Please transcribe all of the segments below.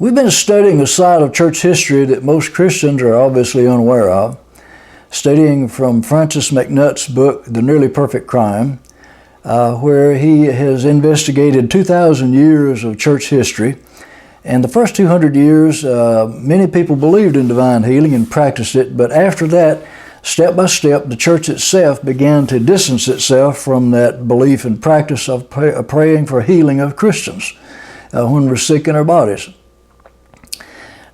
We've been studying a side of church history that most Christians are obviously unaware of, studying from Francis McNutt's book, The Nearly Perfect Crime, where he has investigated 2,000 years of church history. And the first 200 years, many people believed in divine healing and practiced it, but after that, step by step, the church itself began to distance itself from that belief and practice of praying for healing of Christians when we're sick in our bodies.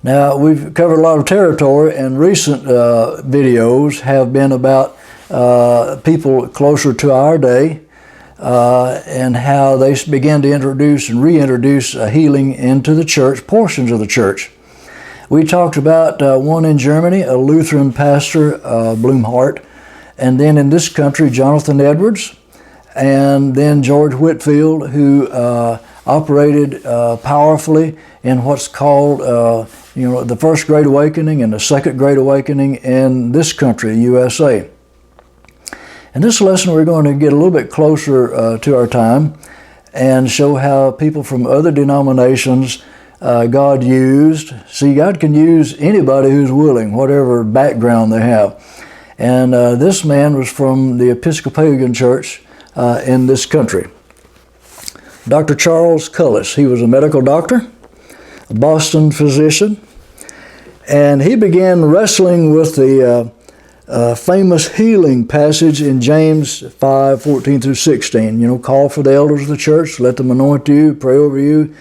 Now, we've covered a lot of territory, and recent videos have been about people closer to our day and how they began to introduce and reintroduce healing into the church, portions of the church. We talked about one in Germany, a Lutheran pastor, Blumhardt, and then in this country, Jonathan Edwards, and then George Whitefield, who operated powerfully in what's called the First Great Awakening and the Second Great Awakening in this country, USA. In this lesson, we're going to get a little bit closer to our time and show how people from other denominations God used. See, God can use anybody who's willing, whatever background they have. And this man was from the Episcopalian Church in this country. Dr. Charles Cullis. He was a medical doctor, a Boston physician, and he began wrestling with the famous healing passage in James 5:14 through 16. Call for the elders of the church, let them anoint you, pray over you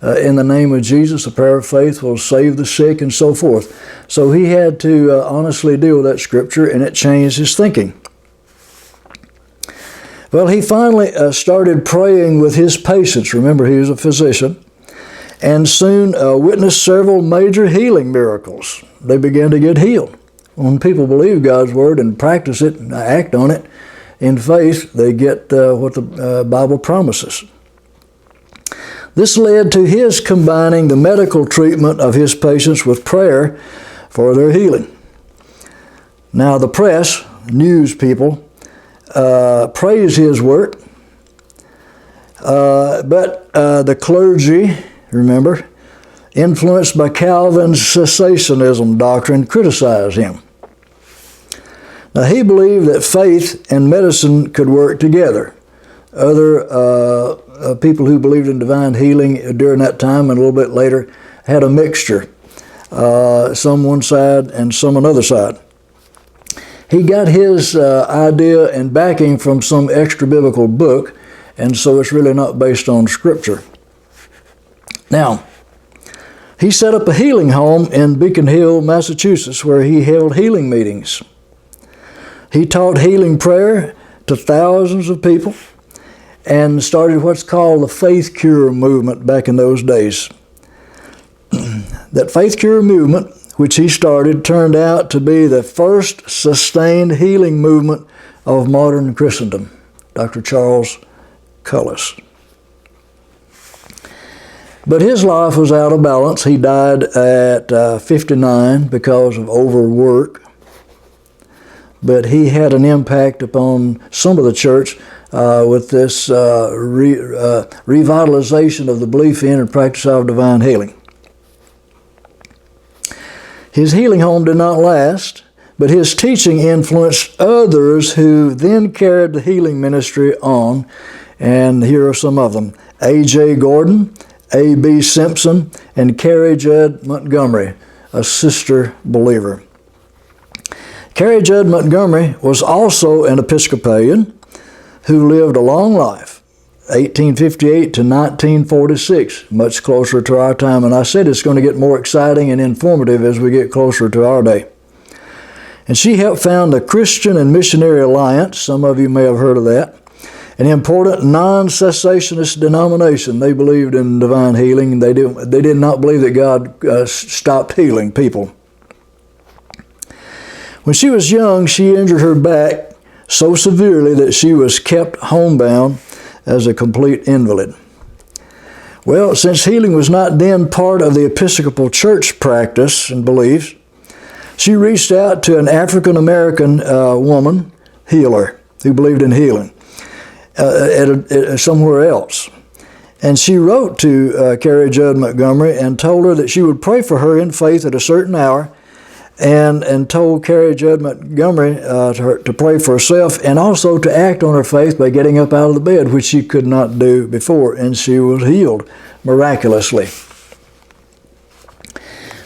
in the name of Jesus. A prayer of faith will save the sick, and so forth. So he had to honestly deal with that scripture, and it changed his thinking. Well, he finally started praying with his patients. Remember, he was a physician. And soon witnessed several major healing miracles. They began to get healed. When people believe God's word and practice it and act on it in faith, they get what the Bible promises. This led to his combining the medical treatment of his patients with prayer for their healing. Now the press, news people, praise his work, but the clergy, remember, influenced by Calvin's cessationism doctrine, criticized him. Now, he believed that faith and medicine could work together. Other people who believed in divine healing during that time and a little bit later had a mixture, some one side and some another side. He got his idea and backing from some extra-biblical book, and so it's really not based on Scripture. Now, he set up a healing home in Beacon Hill, Massachusetts, where he held healing meetings. He taught healing prayer to thousands of people and started what's called the faith cure movement back in those days. That faith cure movement, which he started, turned out to be the first sustained healing movement of modern Christendom. Dr. Charles Cullis. But his life was out of balance. He died at 59 because of overwork. But he had an impact upon some of the church with this revitalization of the belief in and practice of divine healing. His healing home did not last, but his teaching influenced others who then carried the healing ministry on. And here are some of them. A.J. Gordon, A.B. Simpson, and Carrie Judd Montgomery, a sister believer. Carrie Judd Montgomery was also an Episcopalian who lived a long life, 1858 to 1946, much closer to our time. And I said it's going to get more exciting and informative as we get closer to our day. And she helped found the Christian and Missionary Alliance. Some of you may have heard of that. An important non-cessationist denomination. They believed in divine healing. They did not believe that God stopped healing people. When she was young, she injured her back so severely that she was kept homebound as a complete invalid. Well, since healing was not then part of the Episcopal Church practice and beliefs, she reached out to an African-American woman healer who believed in healing somewhere else. And she wrote to Carrie Judd Montgomery and told her that she would pray for her in faith at a certain hour, and told Carrie Judd Montgomery to pray for herself and also to act on her faith by getting up out of the bed, which she could not do before, and she was healed miraculously.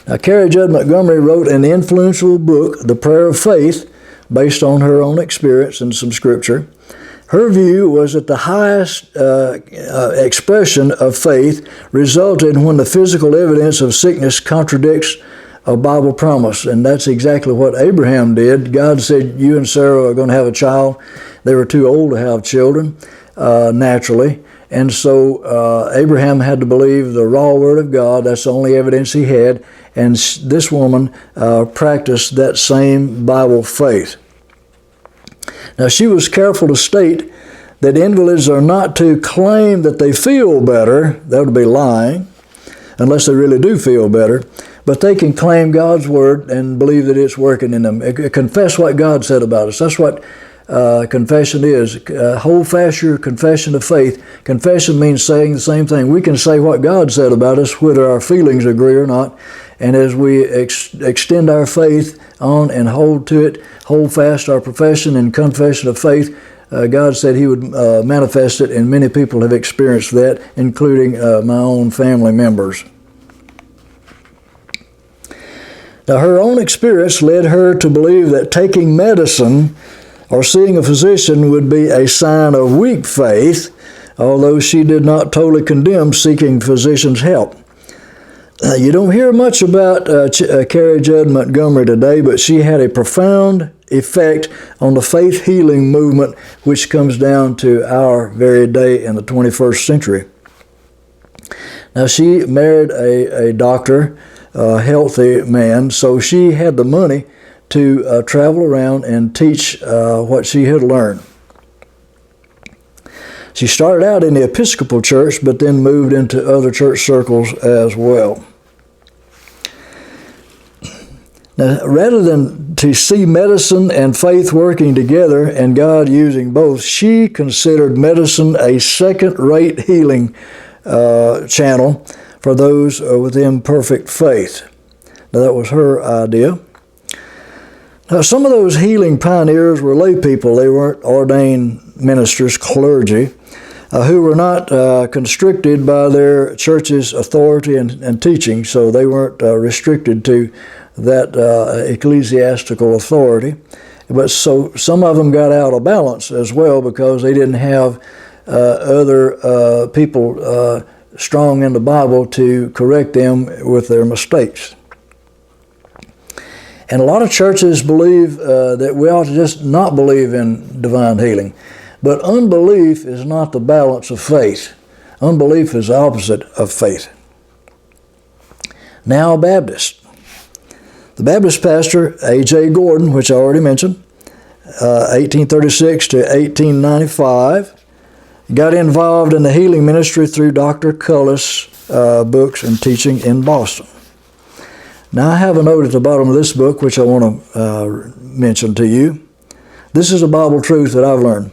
Now, Carrie Judd Montgomery wrote an influential book, The Prayer of Faith, based on her own experience and some scripture. Her view was that the highest expression of faith resulted when the physical evidence of sickness contradicts a Bible promise, and that's exactly what Abraham did. God said, you and Sarah are going to have a child. They were too old to have children, naturally, and so Abraham had to believe the raw word of God. That's the only evidence he had, and this woman practiced that same Bible faith. Now, she was careful to state that invalids are not to claim that they feel better. That would be lying, unless they really do feel better. But they can claim God's word and believe that it's working in them. Confess what God said about us. That's what confession is. Hold fast your confession of faith. Confession means saying the same thing. We can say what God said about us, whether our feelings agree or not. And as we extend our faith on and hold to it, hold fast our profession and confession of faith, God said He would manifest it, and many people have experienced that, including my own family members. Now, her own experience led her to believe that taking medicine or seeing a physician would be a sign of weak faith, although she did not totally condemn seeking physicians' help. You don't hear much about Carrie Judd Montgomery today, but she had a profound effect on the faith healing movement, which comes down to our very day in the 21st century. Now, she married a doctor, a healthy man, so she had the money to travel around and teach what she had learned. She started out in the Episcopal Church, but then moved into other church circles as well. Now, rather than to see medicine and faith working together and God using both, she considered medicine a second-rate healing channel for those with imperfect faith. Now, that was her idea. Now, some of those healing pioneers were lay people. They weren't ordained ministers, clergy, who were not constricted by their church's authority and teaching, so they weren't restricted to that ecclesiastical authority. But so some of them got out of balance as well because they didn't have other people strong in the Bible to correct them with their mistakes. And a lot of churches believe that we ought to just not believe in divine healing. But unbelief is not the balance of faith. Unbelief is the opposite of faith. Now, Baptist. The Baptist pastor, A.J. Gordon, which I already mentioned, 1836 to 1895, got involved in the healing ministry through Dr. Cullis' books and teaching in Boston. Now, I have a note at the bottom of this book which I want to mention to you. This is a Bible truth that I've learned.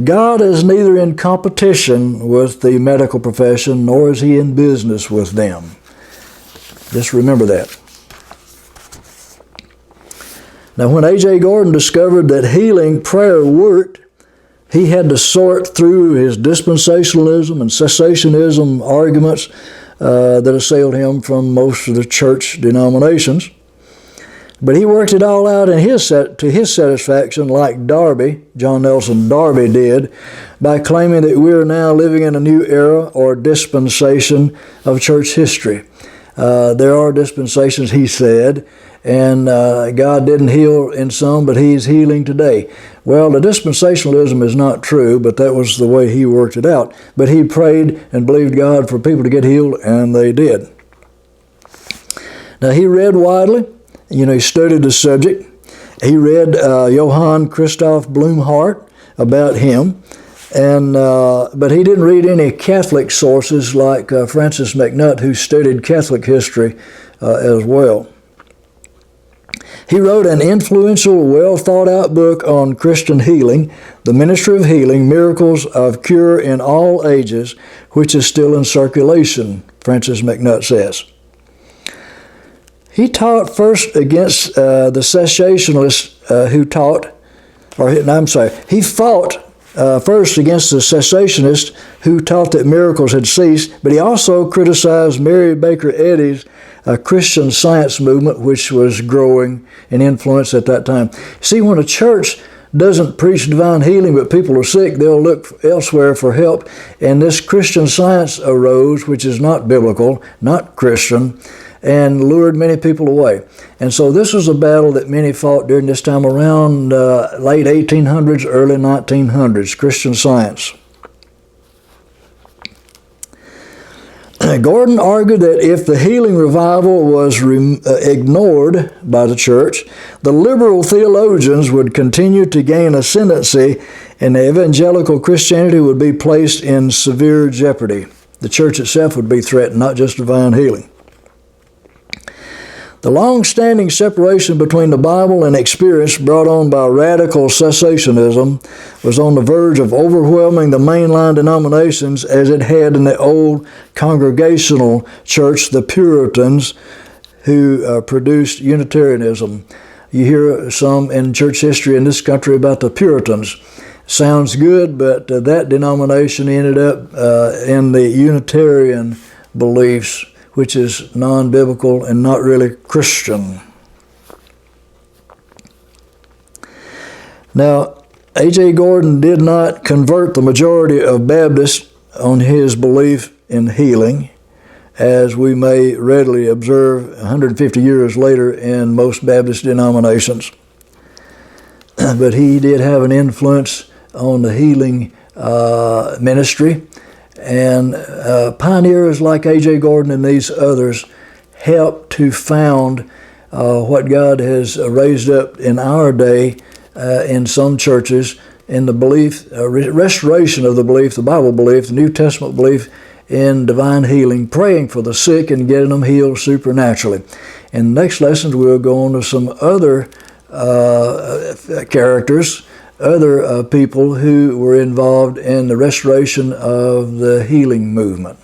God is neither in competition with the medical profession, nor is He in business with them. Just remember that. Now, when A.J. Gordon discovered that healing prayer worked, he had to sort through his dispensationalism and cessationism arguments that assailed him from most of the church denominations. But he worked it all out to his satisfaction, like Darby, John Nelson Darby did, by claiming that we are now living in a new era or dispensation of church history. There are dispensations, he said, and God didn't heal in some, but He's healing today. Well, the dispensationalism is not true, but that was the way he worked it out. But he prayed and believed God for people to get healed, and they did. Now, he read widely. He studied the subject. He read Johann Christoph Blumhardt about him, but he didn't read any Catholic sources like Francis McNutt, who studied Catholic history as well. He wrote an influential, well-thought-out book on Christian healing, The Ministry of Healing, Miracles of Cure in All Ages, which is still in circulation, Francis McNutt says. He taught first against the cessationists he fought first against the cessationists who taught that miracles had ceased, but he also criticized Mary Baker Eddy's Christian Science movement, which was growing in influence at that time. See, when a church doesn't preach divine healing, but people are sick, they'll look elsewhere for help. And this Christian Science arose, which is not biblical, not Christian, and lured many people away. And so this was a battle that many fought during this time around late 1800s, early 1900s, Christian Science. Gordon argued that if the healing revival was ignored by the church, the liberal theologians would continue to gain ascendancy and evangelical Christianity would be placed in severe jeopardy. The church itself would be threatened, not just divine healing. The long-standing separation between the Bible and experience brought on by radical cessationism was on the verge of overwhelming the mainline denominations as it had in the old Congregational church, the Puritans, who produced Unitarianism. You hear some in church history in this country about the Puritans. Sounds good, but that denomination ended up in the Unitarian beliefs, which is non-biblical and not really Christian. Now, A.J. Gordon did not convert the majority of Baptists on his belief in healing, as we may readily observe 150 years later in most Baptist denominations. But he did have an influence on the healing ministry. And pioneers like A.J. Gordon and these others helped to found what God has raised up in our day in some churches in the belief, restoration of the belief, the Bible belief, the New Testament belief in divine healing, praying for the sick and getting them healed supernaturally. In the next lessons, we'll go on to some other characters, other people who were involved in the restoration of the healing movement.